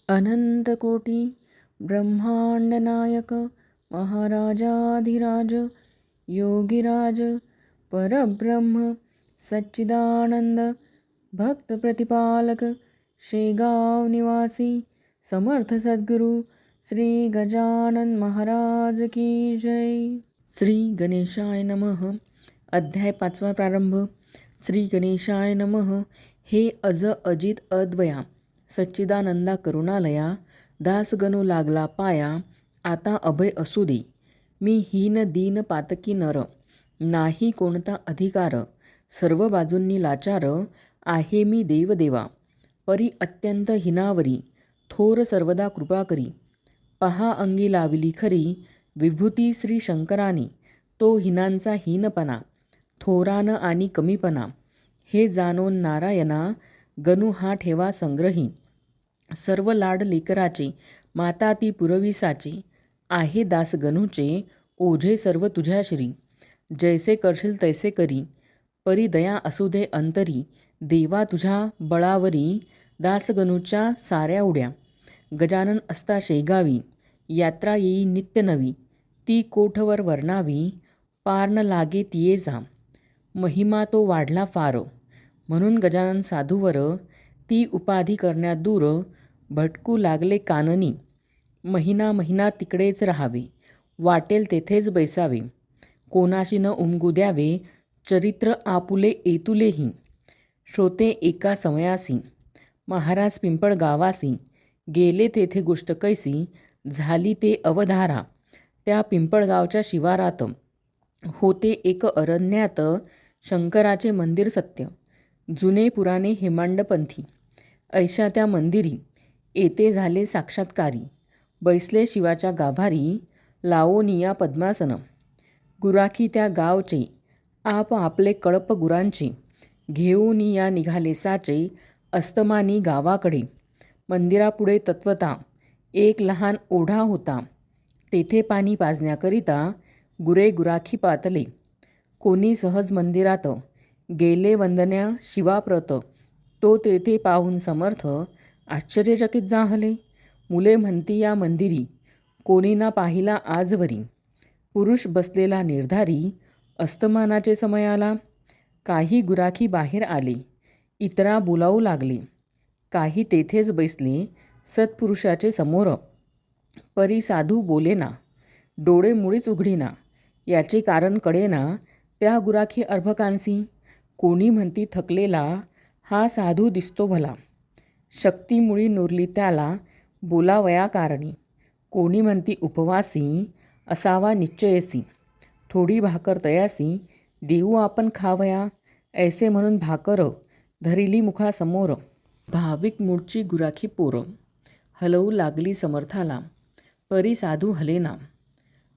अनंतकोटी ब्रह्मांडनायक महाराजाधिराज योगीराज परब्रह्म सच्चिदानंद भक्त प्रतिपालक शेगाव निवासी समर्थ सद्गुरु श्री गजानन महाराज की जय. श्री गणेशाय नमः. अध्याय 5 प्रारंभ. श्री गणेशाय नमः. हे अज अजित अद्वया सच्चिदानंदा करुणालया दासगणू लागला पाया आता अभय असू दे. मी हीन दीन पातकी नर नाही कोणता अधिकार सर्व बाजूंनी लाचार आहे मी देवदेवा परी अत्यंत हिनावरी थोर सर्वदा कृपा करी. पहा अंगी लावली खरी विभूती श्री शंकरानी तो हिनांचा हीनपणा थोरान आणि कमीपणा हे जाणून नारायणा गणू हा ठेवा संग्रही. सर्व लाड लेकराचे माता ती पुरविसाचे आहे दास गणूचे ओझे सर्व तुझ्या श्री. जैसे करशील तैसे करी परी दया असू दे अंतरी देवा तुझ्या बळावरी दासगणूच्या साऱ्या उड्या. गजानन असता शेगावी यात्रा येई नित्य नवी ती कोठवर वर्णावी पार न लागे तिये जा. महिमा तो वाढला फार म्हणून गजानन साधूवर ती उपाधी करण्यात दूर भटकू लागले काननी. महिना महिना तिकडेच राहावे वाटेल तेथेच बैसावे कोणाशी न उमगू द्यावे चरित्र आपुले एतुलेही. श्रोते एका समयासी महाराज पिंपळ गावासी गेले तेथे गोष्ट कैसी झाली ते अवधारा. त्या पिंपळगावच्या शिवारात होते एक अरण्यात शंकराचे मंदिर सत्य जुने पुराणे हेमांडपंथी. ऐशा त्या मंदिरी येते झाले साक्षात्कारी बैसले शिवाच्या गाभारी लावोनिया पद्मासन. गुराखी त्या गावचे आप आपले कळप गुरांचे घेऊन या निघाले साचे अस्तमानी गावाकडे. मंदिरापुढे तत्वता एक लहान ओढा होता तेथे पाणी पाजण्याकरिता गुरे गुराखी पातले. कोणी सहज मंदिरात गेले वंदन्या शिवाप्रत तो तेथे पाहून समर्थ आश्चर्यचकित जाहले. मुले म्हणती या मंदिरी कोणी ना पाहिला आजवरी. पुरुष बसलेला निर्धारी अस्तमानाचे समयाला. काही गुराखी बाहेर आले इतरा बोलावू लागले काही तेथेच बैसले सत्पुरुषाचे समोर. परी साधू बोलेना डोळे मुळीच उघडीना याचे कारण कळेना त्या गुराखी अर्भकांसी. कोणी म्हणती थकलेला हा साधू दिसतो भला शक्तीमुळी नुरली त्याला बोलावया कारणी. कोणी म्हणती उपवासी असावा निश्चयसी थोडी भाकर तयासी देऊ आपण खावया ऐसे म्हणून भाकर धरिली मुखासमोर. भाविक मूळची गुराखी पोर हलवू लागली समर्थाला परी साधू हलेना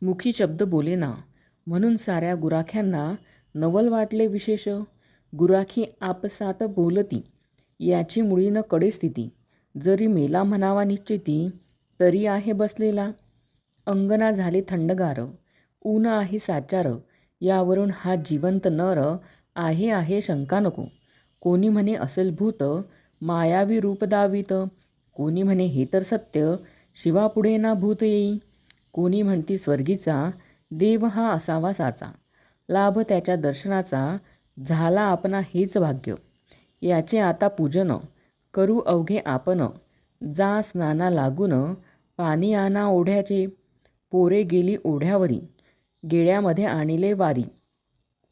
मुखी शब्द बोलेना म्हणून साऱ्या गुराख्यांना नवल वाटले विशेष. गुराखी आपसात बोलती याची मुळी न कडे स्थिती जरी मेला म्हणावा निश्चिती तरी आहे बसलेला. अंगणा झाले थंडगार ऊन आहे साचार यावरून हा जिवंत नर आहे शंका नको. कोणी म्हणे असेल भूत मायावी रूप दावीत कोणी म्हणे हे तर सत्य शिवापुढे ना भूत येई. कोणी म्हणती स्वर्गीचा देव हा असावा साचा लाभ त्याच्या दर्शनाचा झाला आपणा हेच भाग्य. याचे आता पूजन करू अवघे आपण जा स्नाना लागून पाणी आणा ओढ्याचे. पोरे गेली ओढ्यावरी गेड्यामध्ये आणिले वारी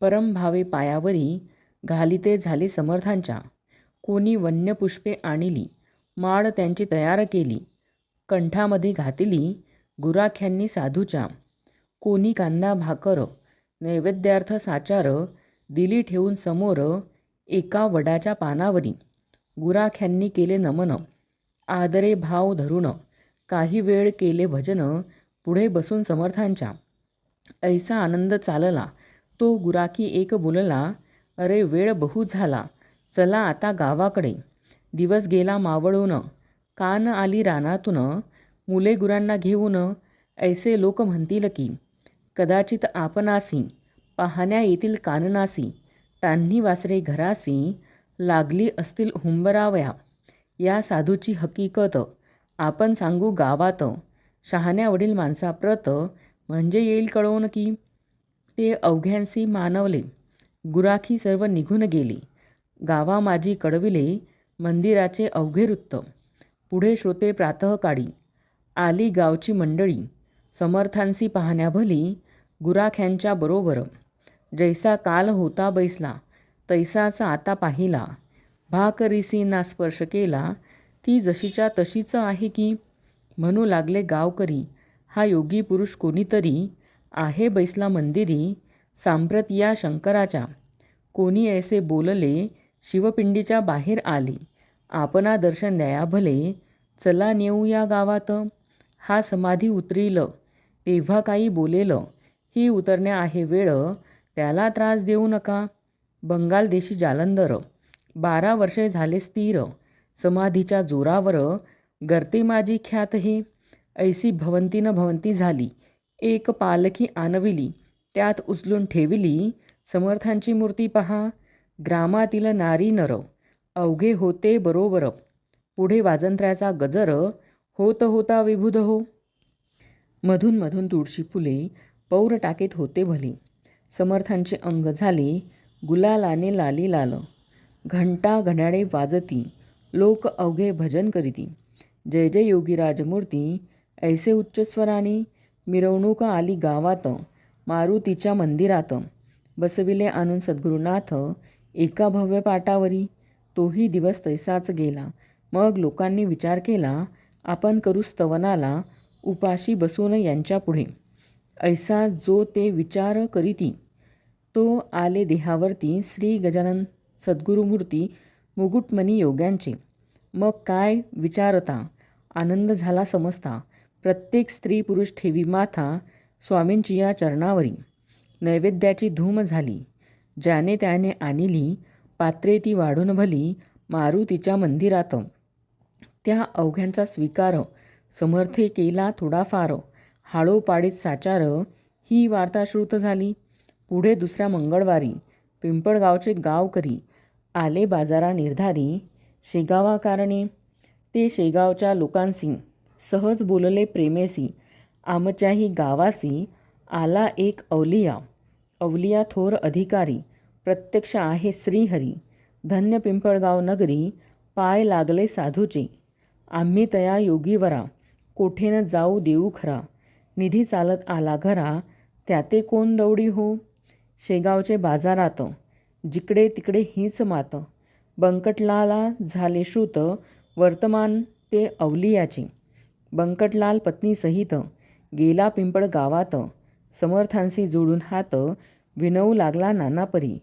परमभावे पायावरी घालिते झाले समर्थांच्या. कोणी वन्यपुष्पे आणिली माळ त्यांची तयार केली कंठामध्ये घातली गुराख्यांनी साधूच्या. कोणी कांदा भाकर नैवेद्यार्थ साचार दिली ठेवून समोर एका वडाच्या पानावरी. गुराख्यांनी केले नमन आदरे भाव धरून काही वेळ केले भजन पुढे बसून समर्थांच्या. ऐसा आनंद चालला तो गुराखी एक बोलला अरे वेळ बहु झाला चला आता गावाकडे. दिवस गेला मावळून कान आली रानातून मुले गुरांना घेऊन. ऐसे लोक म्हणतील की कदाचित आपणासी पाहण्या येतील काननासी तान्ही वासरे घरासी लागली असतील हुंबरावया. या साधूची हकीकत आपण सांगू गावात, शहाण्या वडील माणसा प्रत, म्हणजे येईल कळवून की. ते अवघ्यांसी मानवले, गुराखी सर्व निघून गेली. गावा माझी कळविले, मंदिराचे अवघे वृत्त. पुढे श्रोते प्रातःकाळी, आली गावची मंडळी. समर्थांसी पाहण्या भली, गुराख्यांच्या बरोबर. जैसा काल होता बैसला, तैसाच आता पाहिला. भाकरीसींना स्पर्श केला, ती जशीच्या तशीच आहे की. म्हणू लागले गावकरी, हा योगी पुरुष कोणीतरी आहे बैसला मंदिरी. सांप्रत या शंकराच्या, कोणी ऐसे बोलले, शिवपिंडीच्या बाहेर आली. आपणा दर्शन द्या भले, चला नेऊ या गावात. हा समाधी उतरील, तेव्हा काही बोलेल. ही उतरण्या आहे वेळ, त्याला त्रास देऊ नका. बंगाल देशी जालंधर, 12 वर्षे झाले स्थिर. समाधीच्या जोरावर, गर्ते माझी ख्यात हे. ऐसी भवंती न भवंती झाली, एक पालखी आणविली, त्यात उचलून ठेविली. समर्थांची मूर्ती पहा, ग्रामातील नारी नर, अवघे होते बरोबर. पुढे वाजंत्र्याचा गजर, होत होता विभुध हो. मधून मधून तुळशी फुले, पौर टाकीत होते भले. समर्थांचे अंग झाले, गुलालाने लाली लाल. घंटा घड्याळे वाजती, लोक अवघे भजन करीती. जय जय योगीराज मूर्ती, ऐसे उच्च स्वराने. मिरवणूक आली गावात, मारुतीच्या मंदिरात. बसविले आणून सद्गुरुनाथ, एका भव्य पाटावरी. तोही दिवस तैसाच गेला. मग लोकांनी विचार केला, आपण करू स्तवनाला, उपाशी बसून यांच्या पुढे. ऐसा जो ते विचार करीती, तो आले देहावरती. श्री गजानन सद्गुरुमूर्ती, मुकुटमणी योग्यांचे. मग काय विचारता, आनंद झाला समजता. प्रत्येक स्त्री पुरुष ठेवी माथा, स्वामींची या चरणावरी. नैवेद्याची धूम झाली, ज्याने त्याने आणली. पात्रे ती वाढून भली, मारुतीच्या मंदिरात. त्या अवघ्यांचा स्वीकार, समर्थे केला थोडाफार. हाळोपाडीत साचार, ही वार्ता श्रुत झाली. पुढे दुसऱ्या मंगळवारी, पिंपळगावचे गावकरी आले बाजारा निर्धारी. शेगावा कारणे, ते शेगावच्या लोकांसी सहज बोलले प्रेमेसी. आमच्याही गावासी आला एक अवलिया. अवलिया थोर अधिकारी, प्रत्यक्ष आहे श्रीहरी. धन्य पिंपळगाव नगरी, पाय लागले साधूचे. आम्ही तया योगीवरा, कोठेन जाऊ देऊ खरा. निधी चालत आला घरा, त्याते कोण दौडी हो. शेगावचे बाजारात, जिकडे तिकडे हीच मात. बंकटलाला झाले श्रुत, वर्तमान ते अवलियाचे. बंकटलाल पत्नीसहित गेला पिंपळ गावात. समर्थांशी जोडून हात, विनवू लागला नानापरी.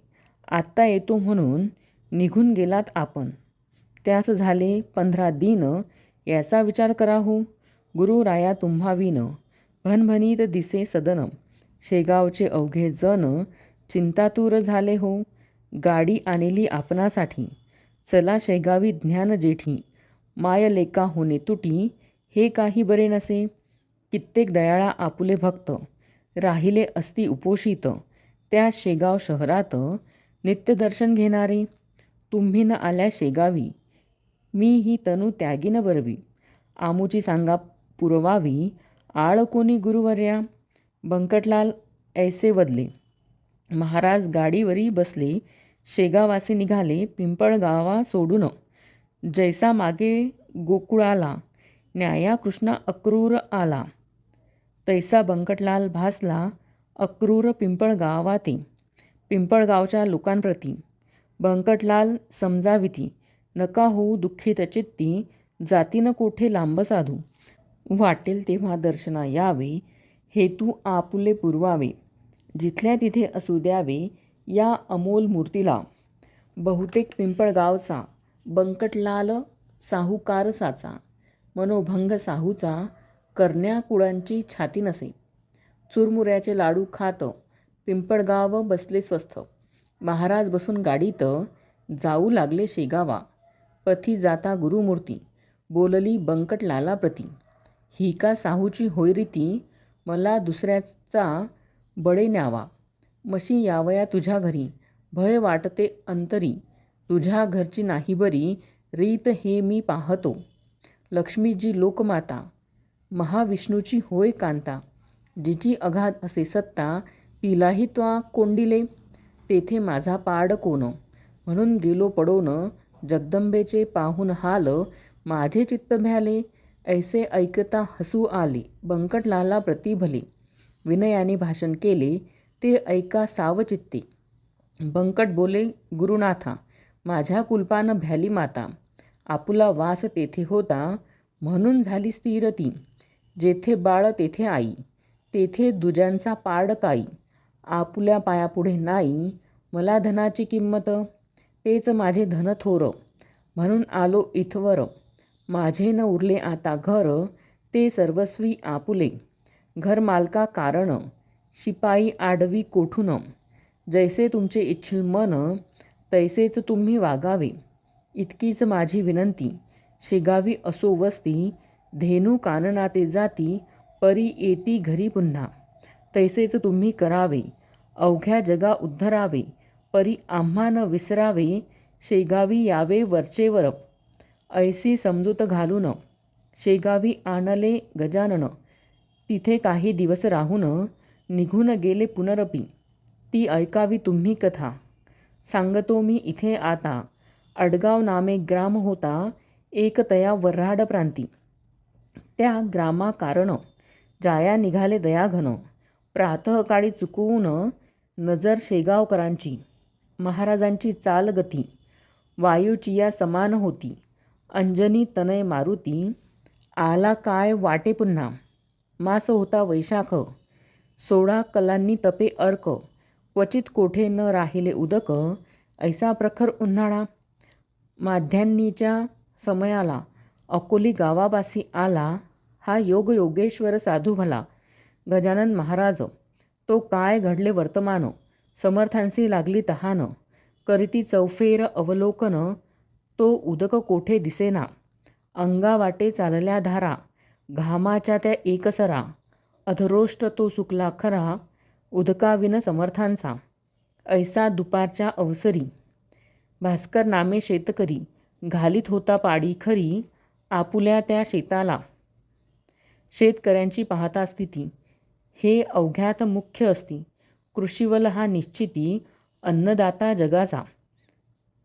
आत्ता येतो म्हणून निघून गेलात आपण. त्यास झाले 15 दिन, याचा विचार करा हो. गुरुराया तुम्हा विन, भणभणीत दिसे सदन. शेगावचे अवघे जण, चिंतातूर झाले हो. गाडी आणली आपणासाठी, चला शेगावी ज्ञान जेठी. माय लेका होणे तुटी, हे काही बरे नसे. कित्येक दयाळा आपुले भक्त, राहिले असती उपोषित. त्या शेगाव शहरात, नित्यदर्शन घेणारे. तुम्ही न आल्या शेगावी, मी ही तनु त्यागीन बरवी. आमुची सांगा पुरवावी, आळ कोणी गुरुवर्या. बंकटलाल ऐसे वदले, महाराज गाडीवरी बसले. शेगावासी निघाले पिंपळगावा सोडून. जैसा मागे गोकुळाला, न्याया कृष्णा अक्रूर आला. तैसा बंकटलाल भासला, अक्रूर पिंपळगावाते. पिंपळगावच्या लोकांप्रती बंकटलाल समजाविती. नका होऊ दुःखित चित्ती, जातीन कोठे लांब साधू. वाटेल तेव्हा दर्शना यावे, हेतू आपुले पुरवावे. जिथल्या तिथे असू द्यावे, या अमोल मूर्तीला. बहुतेक पिंपळगावचा बंकटलाल साहुकार साचा. मनोभंग साहूचा, करण्या कुळांची छाती नसे. चुरमुऱ्याचे लाडू खात, पिंपळगाव बसले स्वस्थ. महाराज बसून गाडीत, जाऊ लागले शेगावा. पथी जाता गुरुमूर्ती, बोलली बंकटलाला प्रती. ही का साहूची होय रीती, मला दुसऱ्याचा बळे न्यावा. मशी यावया तुझ्या घरी, भय वाटते अंतरी. तुझ्या घरची नाही बरी, रीत हे मी पाहतो. लक्ष्मीची लोकमाता, महाविष्णूची होय कांता, जिची अगाध असे सत्ता, तिलाही त्वा कोंडिले, तेथे माझा पाड कोण. म्हणून गेलो पडोन, जगदंबेचे पाहून हाल, माझे चित्त भ्याले, ऐसे ऐकता हसू आले. बंकटलाला प्रतिभले, विनयाने भाषण केले, ते ऐका सावचित्ते. बंकट बोले, गुरुनाथा, माझ्या कुलपानं भ्याली माता. आपुला वास तेथे होता, म्हणून झाली स्थिर ती. जेथे बाळ तेथे आई, तेथे दुजांचा पाड काई. आपुल्या पायापुढे नाही, मला धनाची किंमत, तेच माझे धन थोर. म्हणून आलो इथवर, माझे न उरले आता घर, ते सर्वस्वी आपुले. घर मालका कारण, शिपाई आडवी कोठून. जैसे तुमचे इच्छिल मन, तैसेच तुम्ही वागावे. इतकीच माझी विनंती, शेगावी असो वस्ती. धेनू काननाते जाती, परी येती घरी पुन्हा. तैसेच तुम्ही करावे, अवघ्या जगा उद्धरावे. परी आम्हा न विसरावे, शेगावी यावे वरचेवर. ऐसी समजूत घालून, शेगावी आणले गजानन. तिथे काही दिवस राहून, निघून गेले पुनरपी. ती ऐकावी तुम्ही कथा, सांगतो मी इथे आता. अडगाव नामे ग्राम होता, एक तया वर्हाड प्रांती. त्या ग्रामाकारण, जाया निघाले दयाघन. प्रातःकाळी चुकवून, नजर शेगावकरांची. महाराजांची चालगती, वायूची या समान होती. अंजनी तनय मारुती, आला काय वाटे पुन्हा. मास होता वैशाख, 16 कलांनी तपे अर्क. क्वचित कोठे न राहिले उदक, ऐसा प्रखर उन्हाळा. माध्यान्नीच्या समयाला, अकोली गावापासी आला. हा योग योगेश्वर साधू भला. गजानन महाराज, तो काय घडले वर्तमान. समर्थांसी लागली तहान, करीती चौफेर अवलोकन. तो उदक कोठे दिसेना, अंगावाटे चालल्या धारा. घामाच्या त्या एकसरा, अधरोष्ट तो सुकला खरा. उदकाविन समर्थांचा, ऐसा दुपारच्या अवसरी. भास्कर नामे शेतकरी, घालीत होता पाडी खरी. आपुल्या त्या शेताला, शेतकऱ्यांची पाहता स्थिती. हे अवघ्यात मुख्य असती, कृषीवल हा निश्चिती. अन्नदाता जगाचा,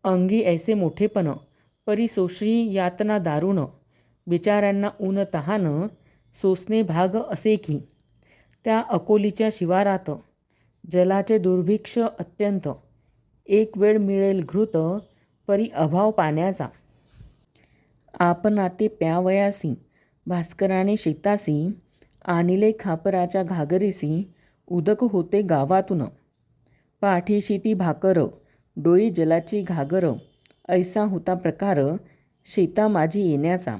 अंगी ऐसे मोठेपण. परी सोशी यातना दारुण, बिचाऱ्यांना ऊन तहान. सोसणे भाग असे की, त्या अकोलीच्या शिवारात. जलाचे दुर्भिक्ष अत्यंत, एक वेळ मिळेल घृत. परी अभाव पाण्याचा, आपणाते प्यावयासी. भास्कराने शेतासी, आणिले खापराच्या घागरीसी. उदक होते गावातून, पाठीशी ती भाकर. डोई जलाची घागर, ऐसा होता प्रकार. शेता माझी येण्याचा,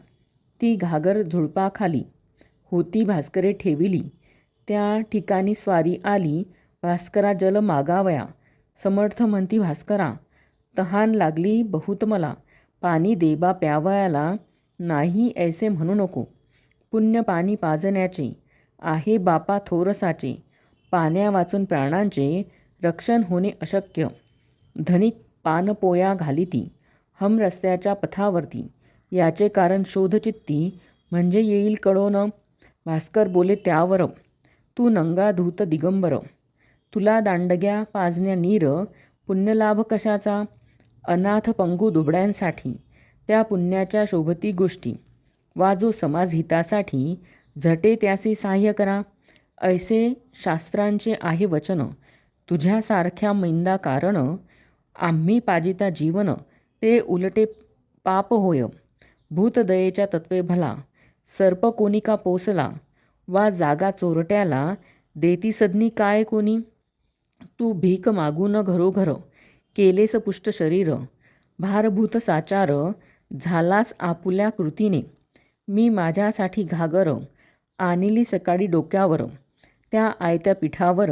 ती घागर झुडपाखाली होती भास्करे ठेविली. त्या ठिकाणी स्वारी आली, भास्करा जल मागावया. समर्थ म्हणती भास्करा, तहान लागली बहुत मला. पाणी देबा प्यावयाला, नाही ऐसे म्हणू नको. पुण्य पाणी पाजण्याचे, आहे बापा थोरसाचे. पाण्या वाचून प्राणांचे, रक्षण होणे अशक्य. धनिक पानपोया घालिती, हम रस्त्याच्या पथावरती. याचे कारण शोधचित्ती, म्हणजे येईल कळोन. भास्कर बोले त्यावर, तू नंगा धूत दिगंबर. तुला दांडग्या पाजण्या नीर, पुण्यलाभ कशाचा. अनाथ पंगू दुबड्यांसाठी, त्या पुण्याच्या शोभती गोष्टी. वाजो समाजहितासाठी, झटे त्यासी सहाय्य करा. ऐसे शास्त्रांचे आहे वचन, तुझ्यासारख्या मैंदा कारण. आम्ही पाजिता जीवन, ते उलटे पाप होय. भूतदयेच्या तत्वे भला, सर्प कोणी का पोसला. वा जागा चोरट्याला, देती सदनी काय कोणी. तू भीक मागून घरोघर, केलेस पुष्ट शरीर. भारभूत साचार, झालास आपुल्या कृतीने. मी माझ्यासाठी घागर, आणली सकाळी डोक्यावर. त्या आयत्या पिठावर,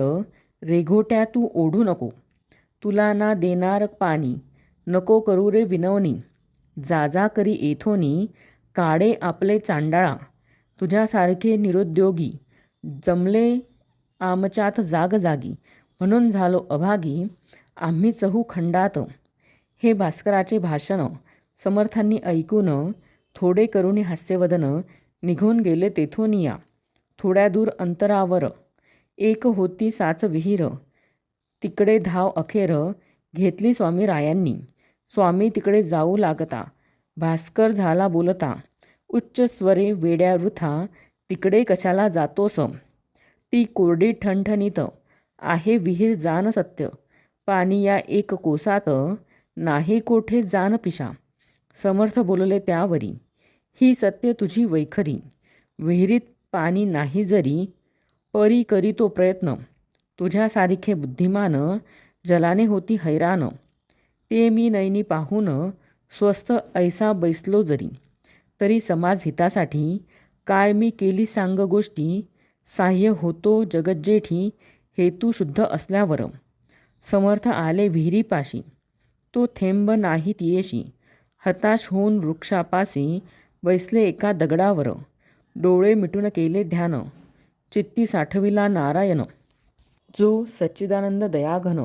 रेघोट्या तू ओढू नको. तुला ना देणार पाणी, नको करू रे विनवणी. जा करी येथोनी, काढे आपले चांडाळा. तुझ्यासारखे निरुद्योगी, जमले आमच्यात जागजागी. म्हणून झालो अभागी, आम्ही चहू खंडात. हे भास्कराचे भाषण समर्थांनी ऐकून, थोडे करुणी हास्यवदन निघून गेले तेथून या. थोड्या दूर अंतरावर एक होती साच विहीर, तिकडे धाव अखेर घेतली स्वामी रायांनी. स्वामी तिकडे जाऊ लागता, भास्कर झाला बोलता, उच्च स्वरे वेड्या वृथा, तिकडे कशाला जातोस? ती कोरडी ठणठणीत आहे विहीर जान सत्य, पाणी या एक कोसात, नाही कोठे जान पिशा. समर्थ बोलले त्यावरी, ही सत्य तुझी वैखरी. विहिरीत पाणी नाही जरी, परी करीतो प्रयत्न. तुझ्यासारिखे बुद्धिमान जलाने होती हैराण. ते मी नैनी पाहून स्वस्थ ऐसा बैसलो जरी. तरी समाज हितासाठी काय मी केली सांग गोष्टी. साह्य होतो जगज्जेठी हेतू शुद्ध असल्यावर. समर्थ आले विहिरीपाशी, तो थेंब नाही तियेशी. हताश होऊन वृक्षापासी बैसले एका दगडावर. डोळे मिटून केले ध्यान, चित्ती साठविला नारायण. जो सच्चिदानंद दयाघन,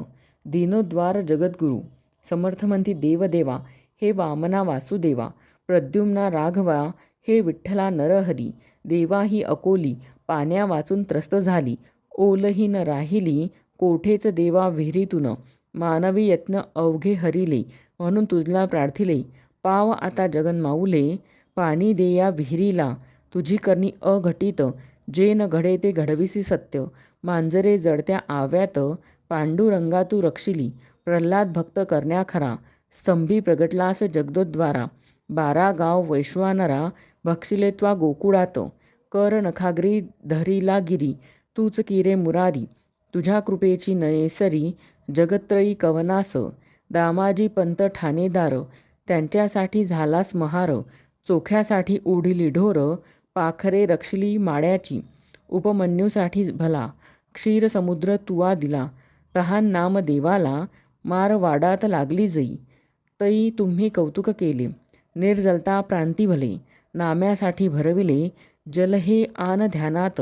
दीनोद्वार जगद्गुरु. समर्थ म्हणती देवदेवा, हे वामना वासुदेवा. प्रद्युम्ना राघवा, हे विठ्ठला नरहरी. देवा ही अकोली पाण्या वाचून त्रस्त झाली. ओलही न राहिली कोठेच देवा विहिरीतून. मानवी यत्न अवघे हरिले, म्हणून तुझला प्रार्थिले. पाव आता जगन्माऊले, पाणी दे या विहिरीला. तुझी करणी अघटित, जे न घडे ते घडविसी सत्य. मांजरे जडत्या आव्यात, पांडुरंगा तू रक्षिली. प्रल्हाद भक्त करण्या खरा, स्तंभी प्रगटलास जगदोद्वारा. 12 गाव वैश्वानरा, भक्षिले त्वा गोकुळात. कर नखाग्री धरिला गिरी, तूच किरे मुरारी. तुझ्या कृपेची नयसरी, जगत्रयी कवनास. दामाजी पंत ठाणेदार, त्यांच्यासाठी झालास महार. चोख्यासाठी ओढिली ढोर, पाखरे रक्षिली माड्याची. उपमन्यूसाठी भला, क्षीरसमुद्र तुवा दिला. तहान नाम देवाला, मारवाडात लागली जई. तई तुम्ही कौतुक केले, निर्जलता प्रांती भले. नाम्यासाठी भरविले, जल हे आन ध्यानात.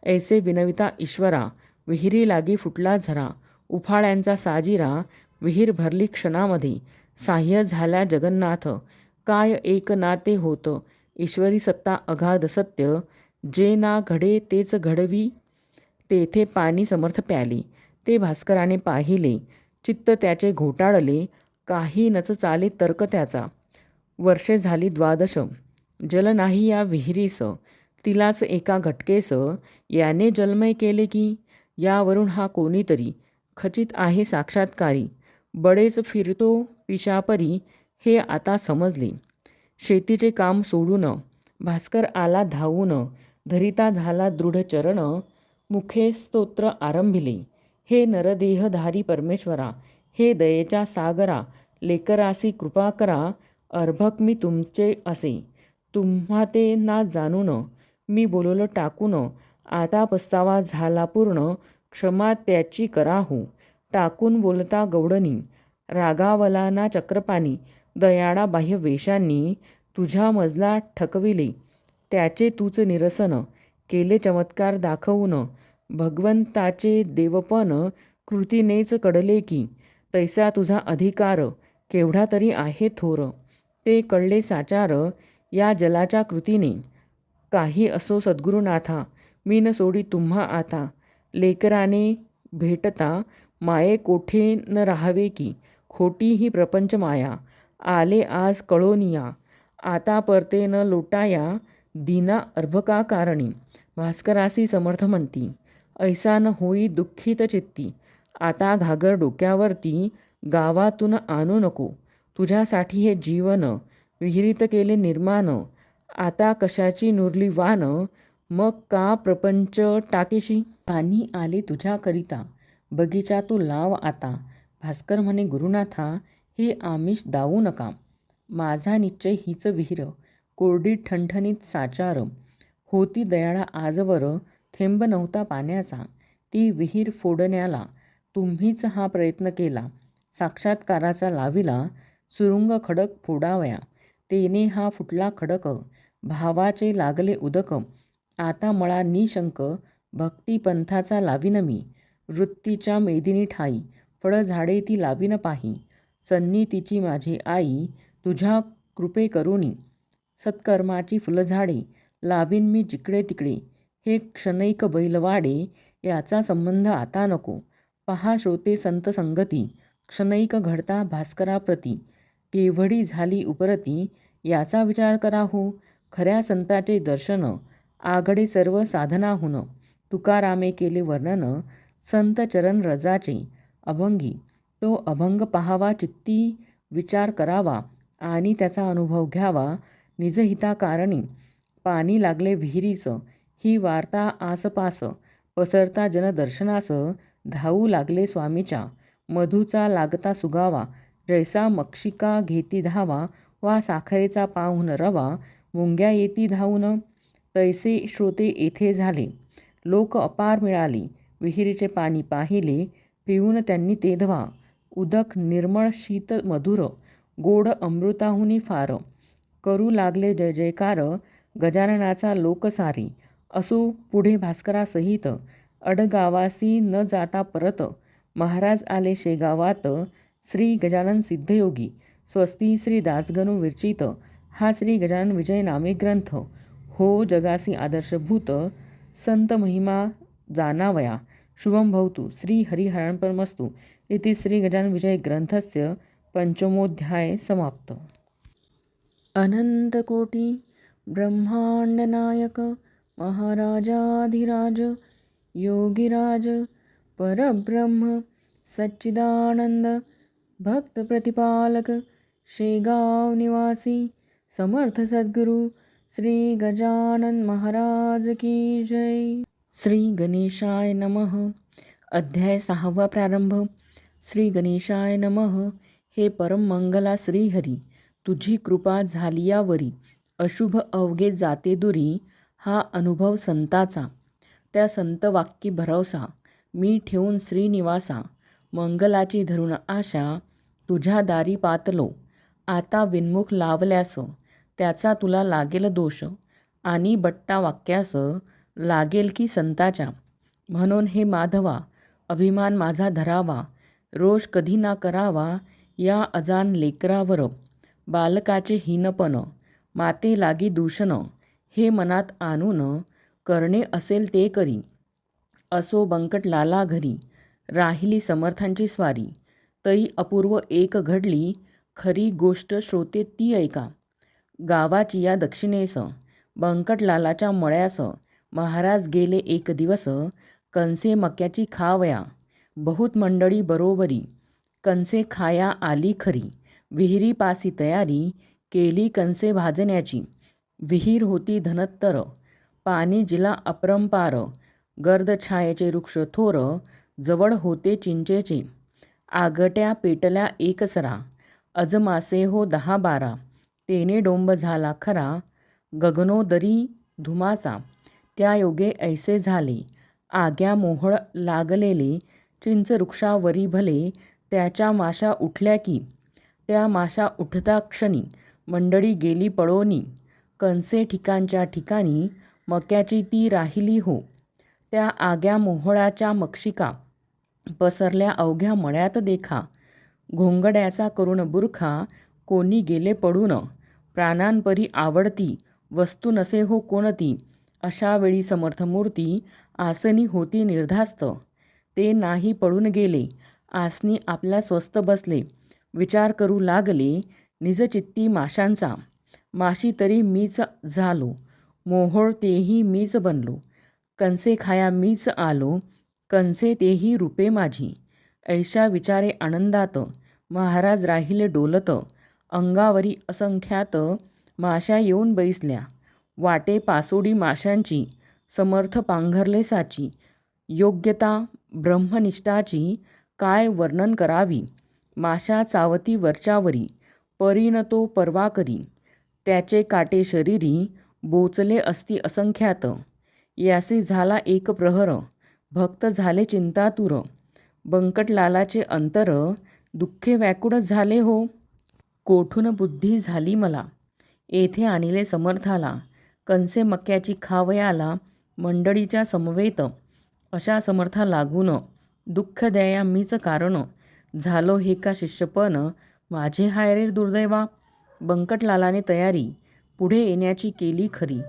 ऐसे विनविता ईश्वरा, विहिरी लागी फुटला झरा. उफाळ्यांचा साजिरा, विहीर भरली क्षणामध्ये. साह्य झाल्या जगन्नाथ, काय एक नाते होत. ईश्वरी सत्ता अगाध सत्य, जे ना घडे तेच घडवी. तेथे पाणी समर्थ प्याले, ते भास्कराने पाहिले. चित्त त्याचे घोटाळले, काही नच चाले तर्क त्याचा. वर्षे झाली 12, जल नाही या विहिरीस. तिलाच एका घटकेस, याने जलमय केले की. यावरून हा कोणीतरी खचित आहे साक्षात्कारी. बडेच फिरतो पिशापरी, हे आता समजले. शेतीचे काम सोडून भास्कर आला धावून. धरिता झाला दृढ चरण, मुखे स्तोत्र आरंभिले. हे नरदेहधारी परमेश्वरा, हे दयेच्या सागरा. लेकरासी कृपा करा, अर्भक मी तुमचे असे. तुम्हा ते ना जाणून, मी बोललो टाकून. आता पस्तावा झाला पूर्ण, क्षमा त्याची कराहू. टाकून बोलता गौडनी, रागावला ना चक्रपाणी. दयाळा बाह्य वेशांनी, तुझ्या मजला ठकविले. त्याचे तूच निरसन, केले चमत्कार दाखवून. भगवंताचे देवपण, कृतीनेच कळले की. तैसा तुझा अधिकार, केवढा तरी आहे थोर. ते कळले साचार, या जलाच्या कृतीने. काही असो सद्गुरुनाथा, मी न सोडी तुम्हा आता. लेकराने भेटता, माये कोठे न राहावे की. खोटी ही प्रपंच माया, आले आज कळोनिया. आता परते न लोटाया, दीना अर्भका कारणी. भास्करासी समर्थ म्हणती, ऐसा न होई दुःखित चित्ती. आता घागर डोक्यावरती, गावातून आणू नको. तुझ्यासाठी हे जीवन, विहिरीत केले निर्माण. आता कशाची नुरली वान, मग का प्रपंच टाकेशी. पाणी आले तुझ्याकरिता, बगीचा तू लाव आता. भास्कर म्हणे गुरुनाथा, हे आमिष दावू नका. माझा निश्चय हीच विहीर, कोरडी ठणठणीत साचार. होती दयाळा आजवर, थेंब नव्हता पाण्याचा. ती विहीर फोडण्याला तुम्हीच हा प्रयत्न केला. साक्षात्काराचा लाविला, सुरुंग खडक फोडावया. तेने हा फुटला खडक, भावाचे लागले उदक. आता मळा निशंक, भक्तिपंथाचा लावीन मी. वृत्तीच्या मेदिनी ठाई, फळ झाडे ती लावीन पाही. सन्नितीची माझी आई, तुझ्या कृपे करुणी. सत्कर्माची फुलझाडे लावीन मी जिकडे तिकडे. हे क्षणैक बैलवाडे याचा संबंध आता नको. पहा श्रोते संत संगती क्षणैक घडता भास्कराप्रती. केवढी झाली उपरती याचा विचार करा हो. खऱ्या संताचे दर्शन आगडे सर्व साधनाहून. तुकारामे केले वर्णन संत चरण रजाचे. अभंगी तो अभंग पाहावा चित्ती विचार करावा आणि त्याचा अनुभव घ्यावा. निजहिताकारणी पाणी लागले विहिरीस. ही वार्ता आसपास पसरता जनदर्शनास. धावू लागले स्वामीच्या मधूचा लागता सुगावा. जैसा मक्षिका घेती धावा वा साखरेचा पाहून रवा. मुंग्या येती धावून तैसे श्रोते येथे झाले. लोक अपार मिळाले विहिरीचे पाणी पाहिले. पिऊन त्यांनी ते धवा. उदक निर्मळ शीत मधुर गोड अमृताहुनी फार. करू लागले जय जयकार गजाननाचा लोक सारी. असो पुढे भास्करासहित अडगावासी न जाता परत. महाराज आले शेगावात श्री गजानन सिद्धयोगी. स्वस्ती श्री दासगणू विरचित हा श्री गजानन विजय नामे ग्रंथ. हो जगासी आदर्शभूत संत महिमा जानावया. शुभं भवतु श्री हरिहरार्पणमस्तु इति श्री गजानन विजय ग्रंथस्य पंचमोऽध्याय समाप्त. अनंतकोटी ब्रह्मांडनायक महाराजाधिराज योगिराज परब्रह्म सच्चिदानंद भक्त प्रतिपालक शेगाव निवासी समर्थ सद्गुरु श्री गजानन महाराज की जय. श्री गणेशाय नमः. अध्याय 6 प्रारंभ. श्री गणेशाय नमः. हे परम मंगला श्रीहरी, तुझी कृपा झालियावरी. अशुभ अवघे जाते दुरी. हा अनुभव संताचा, त्या संत वाक्यी भरवसा. मी ठेवून श्रीनिवासा, मंगलाची धरून आशा. तुझ्या दारी पातलो, आता विन्मुख लावल्यास. त्याचा तुला लागेल दोष, आणि बट्टा वाक्यास लागेल की संताच्या. म्हणून हे माधवा, अभिमान माझा धरावा. रोष कधी ना करावा या अजान लेकरावर. बालकाचे हीनपण माते लागी दूषण. हे मनात आणून करणे असेल ते करी. असो बंकटलाला घरी, राहिली समर्थांची स्वारी. तई अपूर्व एक घडली, खरी गोष्ट श्रोते ती ऐका. गावाची या दक्षिणेस बंकटलालाच्या मळ्यास महाराज गेले एक दिवस. कंसे मक्याची खावया, बहुत मंडळी बरोबरी. कंसे खाया आली खरी, विहिरीपासी तयारी केली कंसे भाजण्याची. विहीर होती धनत्तर, पाणी जिला अपरंपार. गर्द छायेचे वृक्ष थोर, जवळ होते चिंचेचे. आगट्या पेटल्या एकसरा, अजमासे हो 10-12. तेने डोंब झाला खरा, गगनोदरी धुमाचा. त्या योगे ऐसे झाले, आग्या मोहळ लागलेले. चिंच वृक्षावरी भले, त्याच्या माशा उठल्या की. त्या माशा उठता क्षणी मंडळी गेली पळोनी. कंसे ठिकाणच्या ठिकाणी, मक्याची ती राहिली हो. त्या आग्या मोहळाच्या मक्षिका पसरल्या अवघ्या मळ्यात देखा. घोंगड्याचा करून बुरखा, कोणी गेले पडून. प्राणांपरी आवडती वस्तू नसे हो कोणती. अशा वेळी समर्थमूर्ती आसनी होती निर्धास्त. ते नाही पडून गेले, आसनी आपल्या स्वस्थ बसले. विचार करू लागले निजचित्ती माशांचा. माशी तरी मीच झालो, मोहोळ तेही मीच बनलो. कंसे खाया मीच आलो, कंसे तेही रूपे माझी. ऐशा विचारे आनंदात, महाराज राहिले डोलत. अंगावरी असंख्यात माशा येऊन बैसल्या. वाटे पासोडी माशांची, समर्थ पांघरले साची. योग्यता ब्रह्मनिष्ठाची काय वर्णन करावी. माशा चावती वरच्यावरी, परीन तो परवा करी. त्याचे काटे शरीरी, बोचले असती असंख्यात. यासी झाला एक प्रहर, भक्त झाले चिंतातुर. बंकटलालाचे अंतर, दुःखे व्याकुळ झाले हो. कोठून बुद्धी झाली मला, येथे आणिले समर्थाला. कंसे मक्याची खावयाला, मंडळीच्या समवेत. अशा समर्था लागून, दुःख द्याया मीच कारण. झालो हे का शिष्यपण, माझे हाय रे दुर्दैवा. बंकटलालाने तयारी, पुढे येण्याची केली खरी,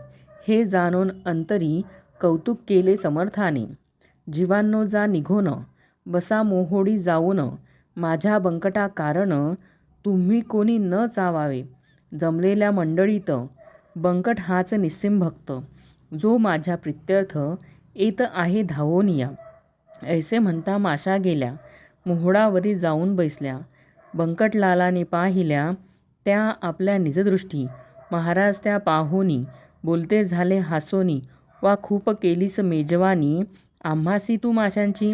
हे जाणून अंतरी कौतुक केले समर्थाने. जीवांनो जा निघोन, बसा मोहोडी जाऊन, माझ्या बंकटा कारण, तुम्ही कोणी न चावावे. जमलेल्या मंडळीत बंकट हाच निस्सीम भक्त, जो माझ्या प्रित्यर्थ येत आहे धावोनिया. ऐसे म्हणता माशा गेल्या, मोहोडावरी जाऊन बैसल्या. बंकटलालाने पाहिल्या त्या आपल्या निजदृष्टी. महाराज त्या पाहोनी बोलते झाले हासोनी, वा खूप केलीस मेजवानी, आम्हासी तू माशांची.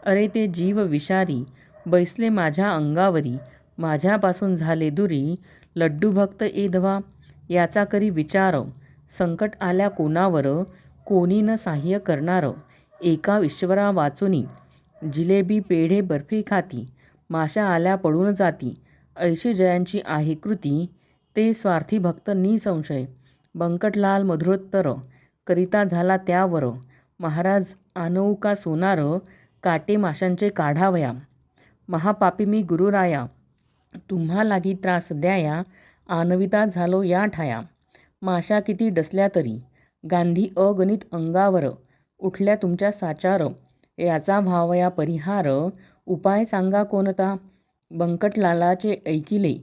अरे ते जीव विषारी, बैसले माझ्या अंगावरी. माझ्यापासून झाले दुरी, लड्डू भक्त एधवा. याचा करी विचार, संकट आल्या कोणावर, कोणी न साह्य करणार. एका ईश्वरा वाचुनी, जिलेबी पेढे बर्फी खाती. माशा आल्या पडून जाती, ऐशी जयांची आहे कृती. ते स्वार्थी भक्त निसंशय. बंकटलाल मधुरोत्तर करिता झाला त्यावर. महाराज आणऊ का सोनार, काटे माशांचे काढावया. महापापी मी गुरुराया, तुम्हा लागी त्रास द्याया. आणविता झालो या ठाया. माशा किती डसल्या तरी, गांधी अगणित अंगावर. उठल्या तुमच्या साचार, याचा व्हावया परिहार. उपाय सांगा कोणता. बंकटलालाचे ऐकिले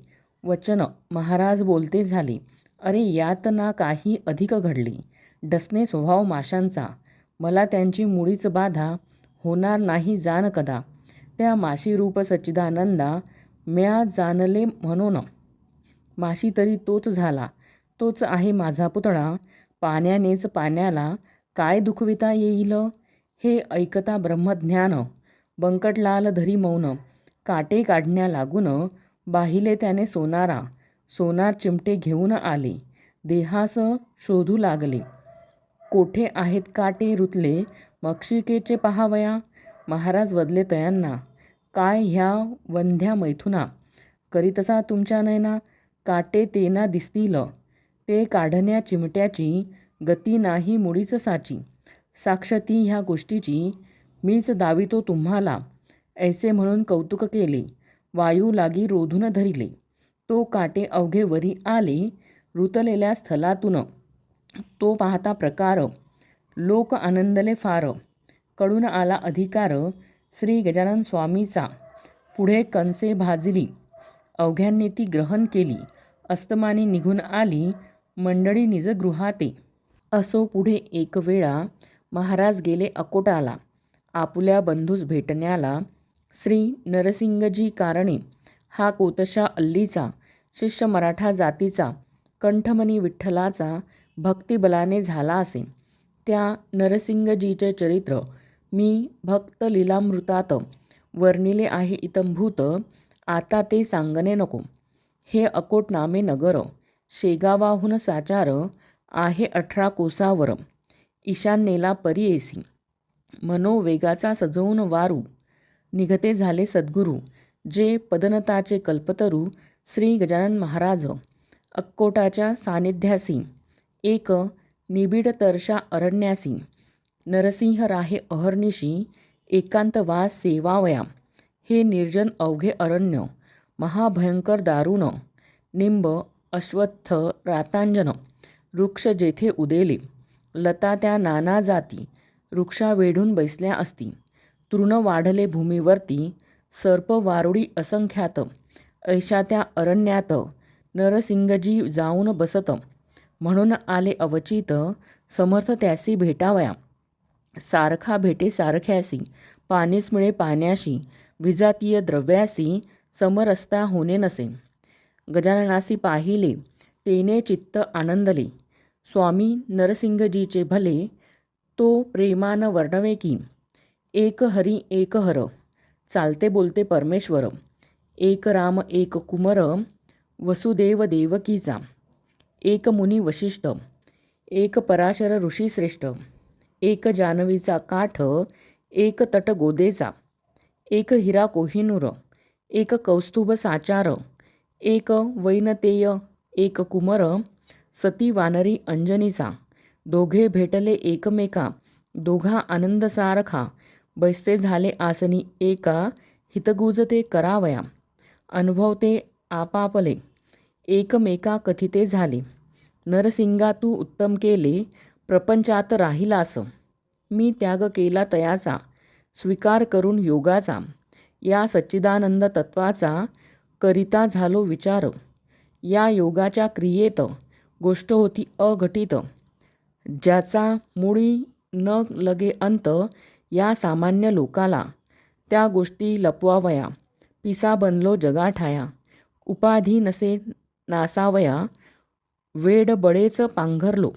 वचन, महाराज बोलते झाले. अरे यात ना काही अधिक घडले. डसणे स्वभाव माशांचा, मला त्यांची मुळीच बाधा होणार नाही जाण कदा. त्या माशी रूप सच्चिदानंदा, म्या जाणले म्हणून. माशी तरी तोच झाला, तोच आहे माझा पुतळा. पाण्यानेच पाण्याला काय दुखविता येईल, हे ऐकता ब्रह्मज्ञान. बंकटलाल धरी मौन, काटे काढण्या लागून. बाहिले त्याने सोनारा, सोनार चिमटे घेऊन आले. देहास शोधू लागले, कोठे आहेत काटे रुतले. मक्षिकेचे पहावया. महाराज वदले तयांना, काय ह्या वंध्या मैथुना. करीतसा तुमच्या नयना, काटे तेना दिसतील. ते काढण्या चिमट्याची गती नाही मुळीच साची. साक्ष ती ह्या गोष्टीची, मीच दावितो तुम्हाला. ऐसे म्हणून कौतुक केले, वायू लागी रोधून धरिले. तो काटे अवघे वरी आले, रुतलेल्या स्थलातून. तो पाहता प्रकार, लोक आनंदले फार. कडून आला अधिकार, श्री गजानन स्वामीचा. पुढे कंसे भाजली, अवघ्यांनी ती ग्रहण केली. अस्तमानी निघून आली, मंडळी निजगृहाते. असो पुढे एक वेळा, महाराज गेले अकोटाला. आपुल्या बंधूस भेटण्याला. श्री नरसिंगजी कारणे, हा कोतशा अल्लीचा. शिष्य मराठा जातीचा, कंठमणी विठ्ठलाचा. भक्तिबलाने झाला असे. त्या नरसिंगजीचे चरित्र मी भक्त लीलामृतात वर्णिले आहे इतंभूत. आता ते सांगणे नको. हे अकोट नामे नगर, शेगावाहून साचार. आहे 18 कोसावर, ईशान्येला परियेसी. मनोवेगाचा सजवून वारू, निघते झाले सद्गुरू. जे पदनताचे कल्पतरू, श्री गजानन महाराज. अक्कोटाच्या सानिध्यासी, एक निबिड तरशा अरण्यासी. नरसिंह राहे अहर्निशी, एकांतवास सेवावया. हे निर्जन अवघे अरण्य, महाभयंकर दारुण. निंब अश्वत्थ रातांजन, वृक्ष जेथे उदेले. लता त्या नाना जाती, वृक्षा वेढून बैसल्या असती. तृण वाढले भूमीवरती, सर्प वारुडी असंख्यात. ऐशा त्या अरण्यात, नरसिंगजी जाऊन बसत. म्हणून आले अवचित, समर्थ त्यासी भेटावया. सारखा भेटे सारख्यासी, पाणीच मिळे पाण्याशी. विजातीय द्रव्यासी, समरसता होणे नसे. गजाननासी पाहिले, तेने चित्त आनंदले. स्वामी नरसिंगजीचे भले, तो प्रेमान वर्णवे की. एक हरी एक हर, चालते बोलते परमेश्वर. एक राम एक कुमर, वसुदेव देवकीचा. एक मुनी वशिष्ठ, एक पराशर ऋषी श्रेष्ठ. एक जान्हवीचा काठ, एक तट गोदेचा. एक हिरा कोहिनूर, एक कौस्तुभ साचार. एक वैनतेय, एक कुमर, सती वानरी अंजनीचा. दोघे भेटले एकमेका, दोघा आनंद सारखा. बैसते झाले आसनी एका, हितगुज ते करावया. अनुभव ते आपापले, एकमेका कथिते झाले. नरसिंगा तू उत्तम केले, प्रपंचात राहिलास. मी त्याग केला तयाचा, स्वीकार करून योगाचा. या सच्चिदानंद तत्वाचा करिता झालो विचार. या योगाच्या क्रियेत गोष्ट होती अघटित, ज्याचा मुळी न लगे अंत या सामान्य लोकाला. त्या गोष्टी लपवावया, पिसा बनलो जगाठाया. उपाधी नसे नासावया, वेड बळेच पांघरलो.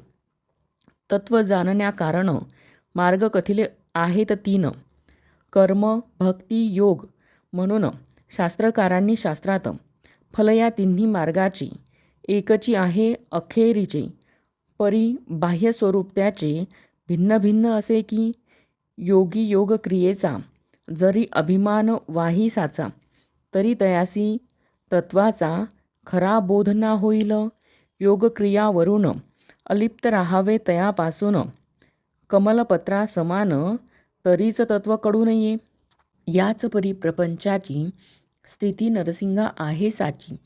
तत्व जाणण्या कारण मार्ग कथिले आहेत तीन. कर्म, भक्ती, योग म्हणून शास्त्रकारांनी शास्त्रात फल या तिन्ही मार्गाची एकची आहे अखेरीचे. परी बाह्य स्वरूप त्याचे भिन्न भिन्न असे की योगी योग क्रियेचा जरी अभिमान वाही साचा, तरी तयासी तत्वाचा खरा बोध ना होईल. योगक्रियावरून अलिप्त राहावे तयापासून, कमलपत्रा समान तरीच तत्व कळू नये. याच परी प्रपंचाची स्थिती नरसिंगा आहे साची.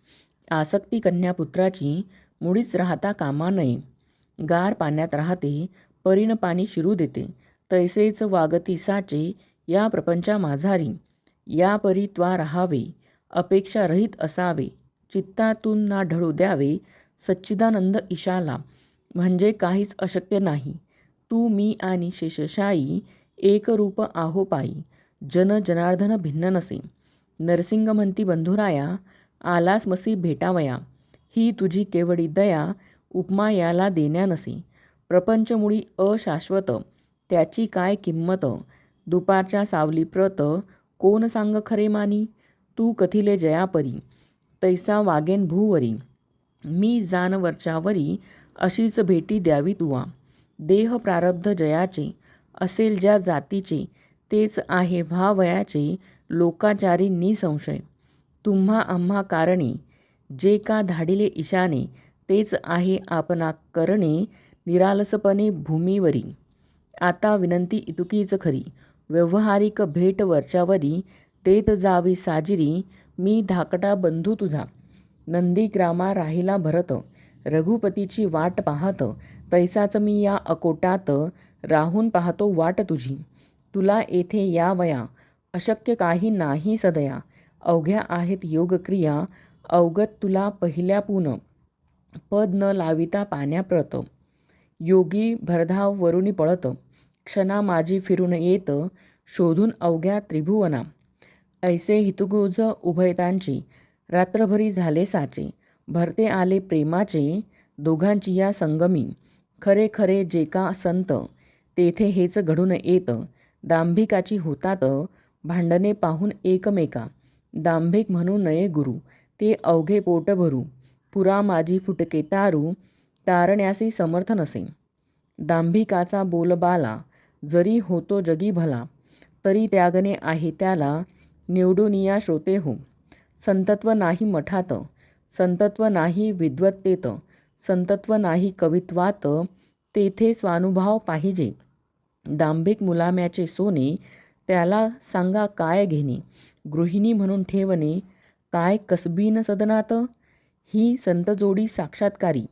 आसक्ती कन्यापुत्राची मुळीच राहता कामा नये. गार पाण्यात राहते, परीन पाणी शिरू देते, तैसेच वागती साचे या प्रपंचा माझारी. या परी त्वा राहावे, अपेक्षा रहित असावे, चित्तातून ना ढळू द्यावे सच्चिदानंद ईशाला. म्हणजे काहीच अशक्य नाही. तू मी आणि शेषशायी एकरूप आहो पायी. जन जनार्दन भिन्न नसे. नरसिंग म्हणती बंधुराया, आलास मसी भेटावया. ही तुझी केवडी दया, उपमा याला देण्या नसे. प्रपंचमुळी अशाश्वत, त्याची काय किंमत. दुपारच्या सावलीप्रत कोण सांग खरे मानी. तू कथिले जयापरी, तैसा वागेन भूवरी. मी जान वरच्यावरी, अशीच भेटी द्यावी तुवा. देह प्रारब्ध जयाचे, असेल ज्या जातीचे, तेच आहे व्हावयाचे लोकाचारी निसंशय. तुम्हा आम्हा कारणे, जे का धाडिले ईशाने, तेच आहे आपणा करणे निरालसपणे भूमीवरी. आता विनंती इतुकीच खरी, व्यवहारिक भेट वरच्यावरी देत जावी साजिरी. मी धाकटा बंधू तुझा, नंदीग्रामा राहिला भरत. रघुपतीची वाट पाहत, तैसाच मी या अकोटात राहून पाहतो वाट तुझी. तुला येथे यावया, अशक्य काही नाही सदया. अवघ्या आहेत योगक्रिया, अवगत तुला पहिल्यापून. पद न लाविता पाण्याप्रत, योगी भरधाव वरुणी पळत. क्षणा माझी फिरून येत, शोधून अवघ्या त्रिभुवना. ऐसे हितगुज उभयतांची, रात्रभरी झाले साचे. भरते आले प्रेमाचे, दोघांची या संगमी. खरे खरे जे का संत, तेथे हेच घडून येत. दांभिकाची होतात भांडणे पाहून एकमेका. दांभिक म्हणू नये गुरु, ते अवघे पोट भरू. पुरा माझी फुटके तारू, तारण्यासी समर्थ नसे. दांभिकाचा बोलबाला, जरी होतो जगी भला. तरी त्यागणे आहे त्याला, निवडूनिया श्रोते हो. संतत्व नाही मठात, संतत्व नाही विद्वत्तेत, संतत्व नाही कवित्वात, तेथे स्वानुभाव पाहिजे. दांभिक मुलाम्याचे सोने, त्याला सांगा काय घेणे. गृहिणी म्हणून ठेवणे, काय कसबीन सदनात. ही संतजोडी साक्षात्कारी,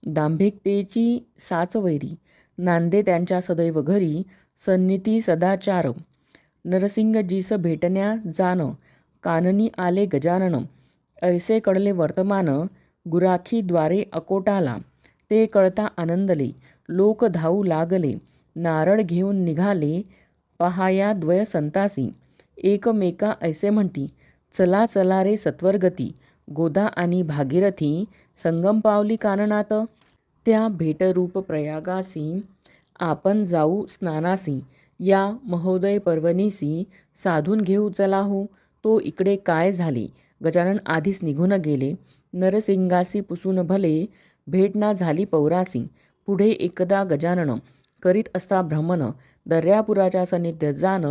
दांभिकतेची साचवैरी. नांदे त्यांच्या सदैव घरी, सन्निती सदाचार. नरसिंगजीस भेटण्या जान, काननी आले गजानन. ऐसे कळले वर्तमान, गुराखी द्वारे अकोटाला. ते कळता आनंदले, लोक धावू लागले. नारळ घेऊन निघाले, पहाया द्वय संतासी. एकमेका ऐसे म्हणती, चला चला रे सत्वरगती. गोदा आणि भागीरथी संगम पावली काननात. त्या भेटरूप प्रयागासी, आपण जाऊ स्नानासी. या महोदय पर्वणीसी, साधून घेऊ चला हो. तो इकडे काय झाले, गजानन आधीच निघून गेले. नरसिंगासी पुसून भले, भेट ना झाली पौरासी. पुढे एकदा गजानन करीत असता भ्रमण, दर्यापुराच्या सान्निध्यात जाण.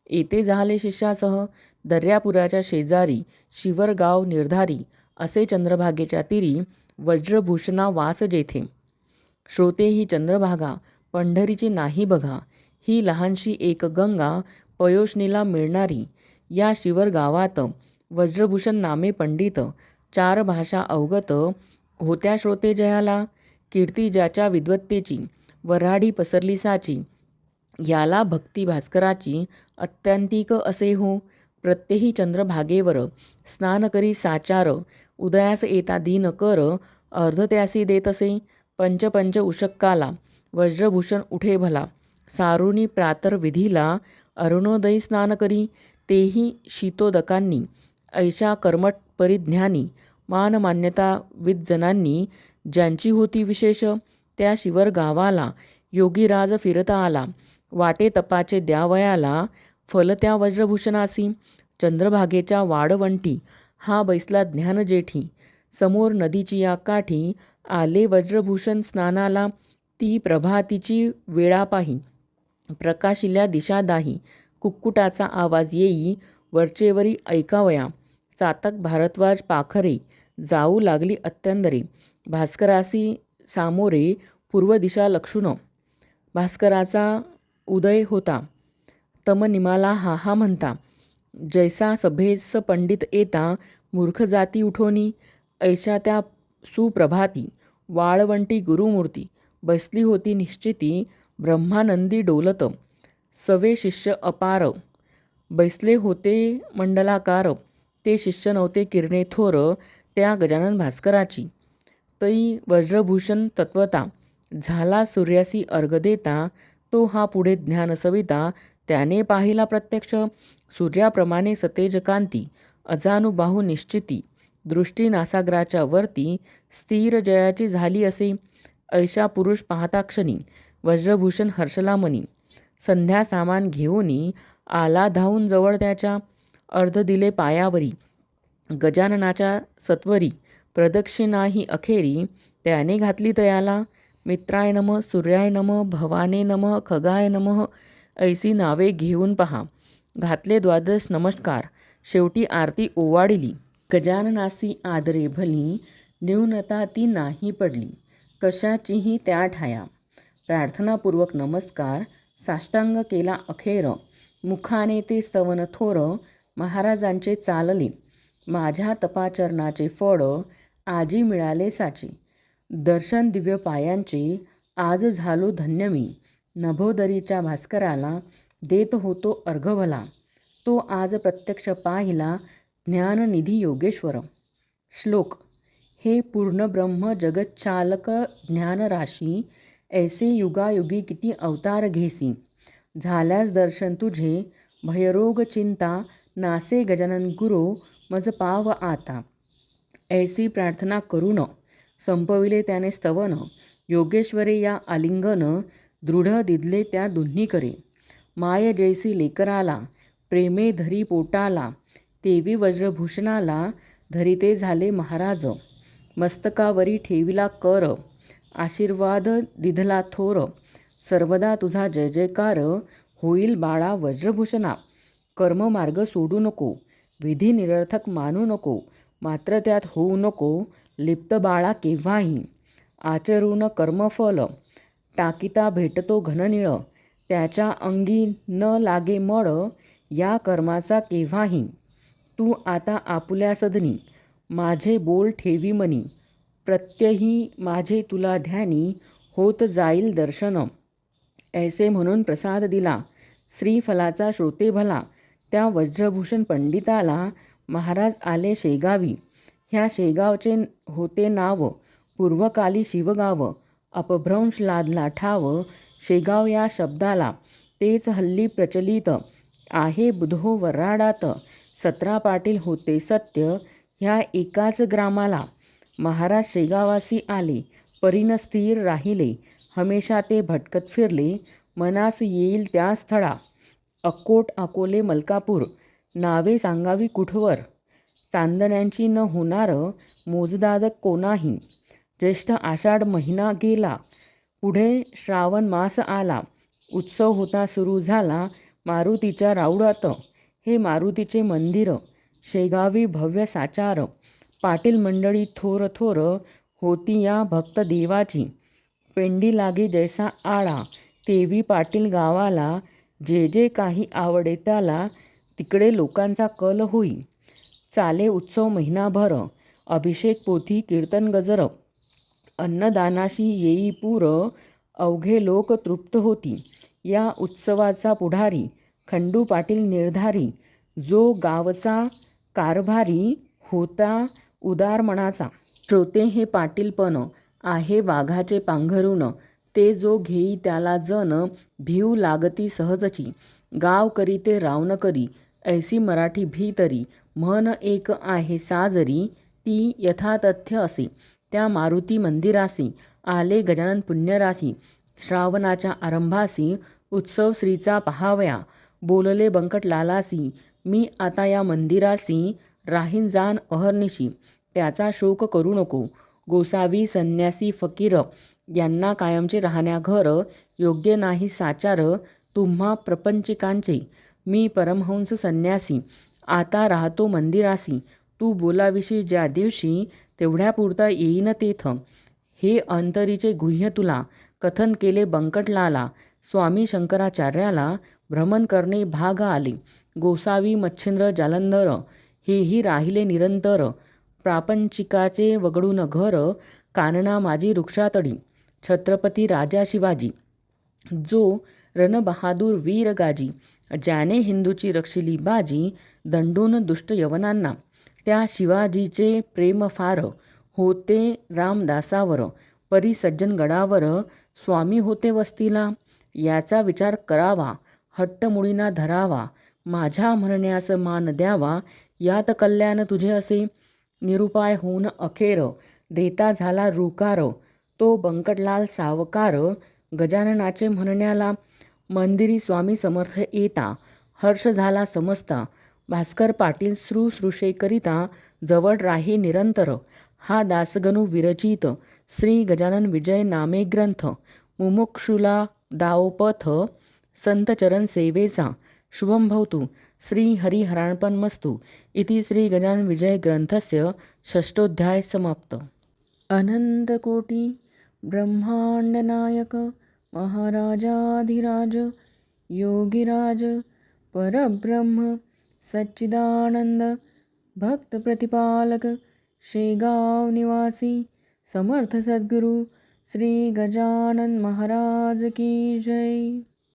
येथे झाले शिष्यासह, दर्यापुराच्या शेजारी शिवरगाव निर्धारी. असे चंद्रभागेच्या तीरी, वज्रभूषणा वास जेथे. श्रोते ही चंद्रभागा, पंढरीची नाही बघा. ही लहानशी एक गंगा, पयोष्णीला मिळणारी. या शिवर गावात वज्रभूषण नामे पंडित. 4 भाषा अवगत होत्या श्रोते जयाला. कीर्ती ज्याच्या विद्वत्तेची वऱ्हाडी पसरली साची, याला भक्ती भास्कराची अत्यंतिक असे हो. प्रत्यही चंद्रभागेवर स्नान करी साचार, उदयास येता दीन कर, अर्ध त्यासी देत असे. पंच पंच उशक्काला वज्रभूषण उठे भला, सारुणी प्रातर विधीला अरुणोदयी स्नान करी. तेही शीतोदकांनी ऐशा कर्मठ परिज्ञानी, मान मान्यता विद्जनांनी ज्यांची होती विशेष, त्या शिवर गावाला योगीराज फिरता आला. वाटे तपाचे द्यावयाला, फल त्या वज्रभूषणासी. चंद्रभागेच्या वाडवंटी हा बैसला ज्ञान जेठी, समोर नदीची या काठी आले वज्रभूषण स्नानाला. ती प्रभातीची वेळा पाही, प्रकाशिल्या दिशा दाही. कुक्कुटाचा आवाज येई, वरचेवरी ऐकावया. चातक भारद्वाज पाखरे, जाऊ लागली अत्यंदरे. भास्करासी सामोरे, पूर्व दिशा लक्षून. भास्कराचा उदय होता, तम निमाला हा हा म्हणता. जैसा सभेस पंडित येता, मूर्ख जाती उठोनी. ऐशा त्या सुप्रभाती, वाळवंटी गुरुमूर्ती. बसली होती निश्चिती, ब्रह्मानंदी डोलत. सवे शिष्य अपार, बैसले होते मंडलाकार. ते शिष्य नव्हते किरणे थोर, त्या गजानन भास्कराची. तई वज्रभूषण तत्वता, झाला सूर्यासी अर्घ देता. तो हा पुढे ज्ञान सविता, त्याने पाहिला प्रत्यक्ष. सूर्याप्रमाणे सतेज कांती, अजानुबाहू निश्चिती. दृष्टी नासाग्राच्या वरती, स्थिर जयाची झाली असे. ऐशा पुरुष पाहता क्षणी, वज्रभूषण हर्षला मनी. संध्या सामान घेऊनी, आला धावून जवळ त्याच्या. अर्ध दिले पायावरी, गजाननाच्या सत्वरी. प्रदक्षिणाही अखेरी, त्याने घातली तयाला. मित्राय नमः, सूर्याय नमः, भवाने नमः, खगाय नमः, ऐसी नावे घेऊन पहा. घातले द्वादश नमस्कार, शेवटी आरती ओवाडिली. गजाननासी आदरे भली, न्यूनता ती नाही पडली. कशाचीही त्या ठाया, प्रार्थनापूर्वक नमस्कार. साष्टांग केला अखेर, मुखाने ते स्तवन थोर. महाराजांचे चालले, माझ्या तपाचरणाचे फळ. आजी मिळाले साचे, दर्शन दिव्य पायांचे. आज झालो धन्य मी, नभोदरीच्या भास्कराला. देत होतो अर्घ भला, तो आज प्रत्यक्ष पाहिला. ज्ञाननिधी योगेश्वर. श्लोक. हे पूर्ण ब्रह्म जगच्चालक ज्ञानराशी, ऐसे युगायुगी किती अवतार घेसी. झाल्यास दर्शन तुझे, भयरोग चिंता नासे. गजानन गुरो, मज पाव आता. ऐसी प्रार्थना करून, संपविले त्याने स्तवन. योगेश्वरे या आलिंगन, दृढ दिदले त्या दोन्ही करे. माय जैसी लेकराला, प्रेमे धरी पोटाला. तेवी वज्रभूषणाला, धरिते झाले महाराज. मस्तकावरी ठेविला कर, आशीर्वाद दिधला थोर. सर्वदा तुझा जय जयकार, होईल बाळा वज्रभूषणा. कर्ममार्ग सोडू नको, विधी निरर्थक मानू नको. मात्र त्यात होऊ नको, लिप्त बाळा केव्हाही. आचरून कर्मफल, टाकिता भेटतो घननिळ. त्याच्या अंगी न लागे मळ, या कर्माचा केव्हाही. तू आता आपुल्या सदनी, माझे बोल ठेवी मनी. प्रत्यही माझे तुला ध्यानी, होत जाईल दर्शन. ऐसे म्हणून प्रसाद दिला, श्रीफलाचा श्रोते भला. त्या वज्रभूषण पंडिताला, महाराज आले शेगावी. ह्या शेगावचे होते नाव, पूर्वकाली शिवगाव. अपभ्रंश लादला ठाव, शेगाव या शब्दाला. तेच हल्ली प्रचलित आहे बुधो वऱ्हाडात. 17 पाटील होते सत्य, ह्या एकाच ग्रामाला. महाराज शेगावासी आले, परीन स्थिर राहिले. हमेशा ते भटकत फिरले, मनास येईल त्या स्थळा. अक्कोट, अकोले, मलकापूर, नावे सांगावी कुठवर. चांदण्यांची न होणार, मोजदाद कोणाही. ज्येष्ठ आषाढ महिना गेला, पुढे श्रावण मास आला. उत्सव होता सुरू झाला, मारुतीच्या राऊळात. हे मारुतीचे मंदिर, शेगावी भव्य साचार. पाटील मंडळी थोर थोर, होती या भक्त देवाची. पेंडी लागे जैसा आळा, तेवी पाटील गावाला. जे जे काही आवडे त्याला, तिकडे लोकांचा कल होई. चाले उत्सव महिनाभर, अभिषेक पोथी कीर्तन गजर. अन्नदानाशी येई पूर, अवघे लोक तृप्त होती. या उत्सवाचा पुढारी खंडू पाटील निर्धारी, जो गावचा कारभारी होता उदार मनाचा. श्रोते हे पाटीलपण आहे वाघाचे पांघरून, ते जो घेई त्याला जण भिऊ लागती सहजची. गाव करी ते रावण करी, ऐसी मराठी भीतरी, म्हण एक आहे साजरी, ती यथातथ्य असे. त्या मारुती मंदिरासी आले गजानन पुण्यरासी, श्रावणाच्या आरंभासी उत्सव श्रीचा पहावया. बोलले बंकटलालासी, मी आता या मंदिरासी राहीन जाण अहर्निशी. त्याचा शोक करू नको. गोसावी संन्यासी फकीर यांना कायमचे राहण्या घर, योग्य नाही साचार तुम्हा प्रपंचिकांचे. मी परमहंस संन्यासी आता राहतो मंदिरासी, तू बोलाविशी ज्या दिवशी तेवढ्यापुरता येईन तेथ. हे अंतरीचे गुह्य तुला कथन केले बंकटलाला, स्वामी शंकराचार्याला भ्रमण करणे भाग आले. गोसावी मच्छिंद्र जालंधर हेही राहिले निरंतर, प्रापंचिकाचे वगळून घर, कानना माझी वृक्षातडी. छत्रपती राजा शिवाजी, जो रणबहादूर वीर गाजी, ज्याने हिंदूची रक्षिली बाजी, दंडून दुष्ट यवनांना. त्या शिवाजीचे प्रेम फार होते रामदासावर, परी सज्जन गडावर स्वामी होते वस्तीला. याचा विचार करावा, हट्ट मुळीना धरावा, माझ्या म्हणण्यास मान द्यावा. यात कल्याण तुझे असे, निरुपाय होऊन अखेर देता झाला रुकार. तो बंकटलाल सावकार, गजाननाचे म्हणण्याला. मंदिरी स्वामी समर्थ येता, हर्ष झाला समजता. भास्कर पाटील शुश्रूषेकरिता जवळ राही निरंतर. हा दासगणू विरचित श्री गजानन विजय नामे ग्रंथ, मुमुक्षुला दावपथ संत चरण सेवेचा. शुभं भवतु. श्री हरिहरार्पणमस्तु. इति श्री गजानन विजय ग्रंथस्य षष्ठोऽध्याय समाप्त. अनंतकोटी ब्रह्मांडनायक महाराजाधिराज योगिराज परब्रह्म सच्चिदानंद भक्त प्रतिपालक शेगाव निवासी समर्थ सद्गुरु श्री गजानन महाराज की जय.